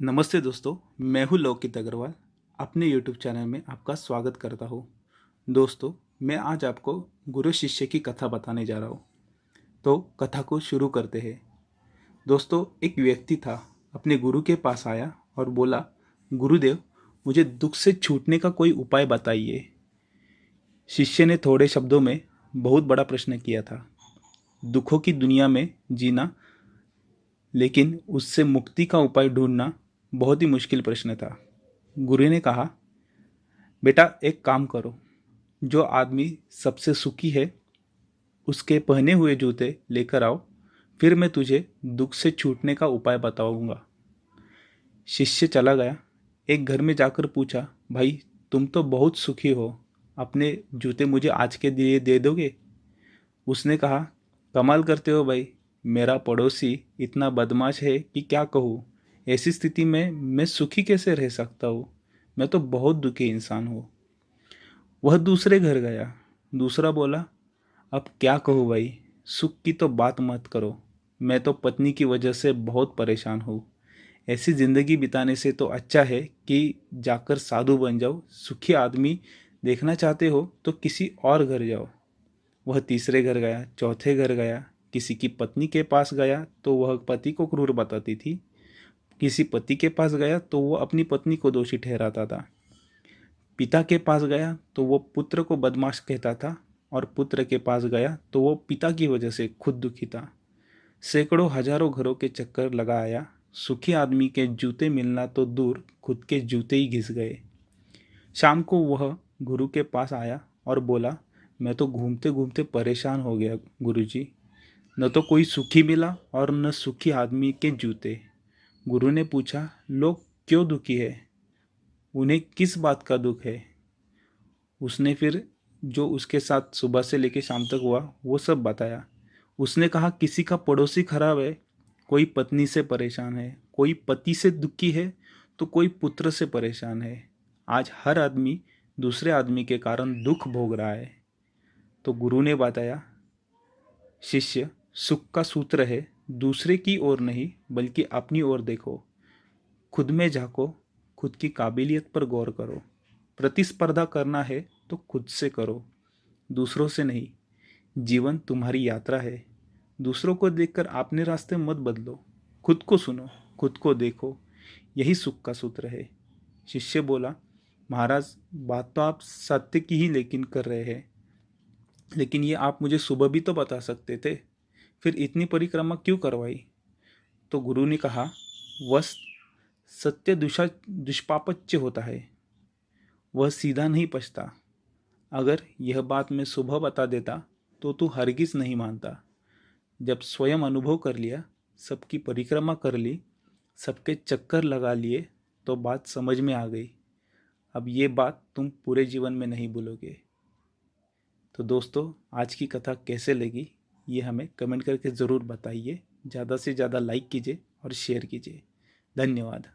नमस्ते दोस्तों, मैं हूं लौकित अग्रवाल। अपने यूट्यूब चैनल में आपका स्वागत करता हूं। दोस्तों, मैं आज आपको गुरु शिष्य की कथा बताने जा रहा हूं। तो कथा को शुरू करते हैं। दोस्तों, एक व्यक्ति था, अपने गुरु के पास आया और बोला, गुरुदेव, मुझे दुख से छूटने का कोई उपाय बताइए। शिष्य ने थोड़े शब्दों में बहुत बड़ा प्रश्न किया था, दुखों की दुनिया में जीना, लेकिन उससे मुक्ति का उपाय ढूंढना बहुत ही मुश्किल प्रश्न था। गुरु ने कहा, बेटा एक काम करो, जो आदमी सबसे सुखी है उसके पहने हुए जूते लेकर आओ, फिर मैं तुझे दुख से छूटने का उपाय बताऊंगा। शिष्य चला गया। एक घर में जाकर पूछा, भाई तुम तो बहुत सुखी हो, अपने जूते मुझे आज के लिए दे दोगे? उसने कहा, कमाल करते हो भाई, मेरा पड़ोसी इतना बदमाश है कि क्या कहूँ। ऐसी स्थिति में मैं सुखी कैसे रह सकता हूँ? मैं तो बहुत दुखी इंसान हूँ। वह दूसरे घर गया। दूसरा बोला, अब क्या कहूँ भाई, सुख की तो बात मत करो, मैं तो पत्नी की वजह से बहुत परेशान हूँ। ऐसी जिंदगी बिताने से तो अच्छा है कि जाकर साधु बन जाओ। सुखी आदमी देखना चाहते हो तो किसी और घर जाओ। वह तीसरे घर गया, चौथे घर गया, किसी की पत्नी के पास गया तो वह पति को क्रूर बताती थी, किसी पति के पास गया तो वह अपनी पत्नी को दोषी ठहराता था, पिता के पास गया तो वो पुत्र को बदमाश कहता था, और पुत्र के पास गया तो वो पिता की वजह से खुद दुखी था। सैकड़ों हजारों घरों के चक्कर लगा आया। सुखी आदमी के जूते मिलना तो दूर, खुद के जूते ही घिस गए। शाम को वह गुरु के पास आया और बोला, मैं तो घूमते घूमते परेशान हो गया गुरुजी, न तो कोई सुखी मिला और न सुखी आदमी के जूते। गुरु ने पूछा, लोग क्यों दुखी है? उन्हें किस बात का दुख है? उसने फिर जो उसके साथ सुबह से लेकर शाम तक हुआ वो सब बताया। उसने कहा, किसी का पड़ोसी खराब है, कोई पत्नी से परेशान है, कोई पति से दुखी है, तो कोई पुत्र से परेशान है। आज हर आदमी दूसरे आदमी के कारण दुख भोग रहा है। तो गुरु ने बताया, शिष्य, सुख का सूत्र है, दूसरे की ओर नहीं बल्कि अपनी ओर देखो, खुद में झांको, खुद की काबिलियत पर गौर करो। प्रतिस्पर्धा करना है तो खुद से करो, दूसरों से नहीं। जीवन तुम्हारी यात्रा है। दूसरों को देखकर अपने रास्ते मत बदलो, खुद को सुनो, खुद को देखो, यही सुख का सूत्र है। शिष्य बोला, महाराज बात तो आप सत्य की ही लेकिन कर रहे हैं, लेकिन ये आप मुझे सुबह भी तो बता सकते थे, फिर इतनी परिक्रमा क्यों करवाई? तो गुरु ने कहा, वह सत्य दुष्पापच्य होता है, वह सीधा नहीं पछता। अगर यह बात मैं सुबह बता देता तो तू हरगिज नहीं मानता। जब स्वयं अनुभव कर लिया, सबकी परिक्रमा कर ली, सबके चक्कर लगा लिए, तो बात समझ में आ गई। अब ये बात तुम पूरे जीवन में नहीं भूलोगे। तो दोस्तों, आज की कथा कैसे लगी ये हमें कमेंट करके ज़रूर बताइए। ज़्यादा से ज़्यादा लाइक कीजिए और शेयर कीजिए। धन्यवाद।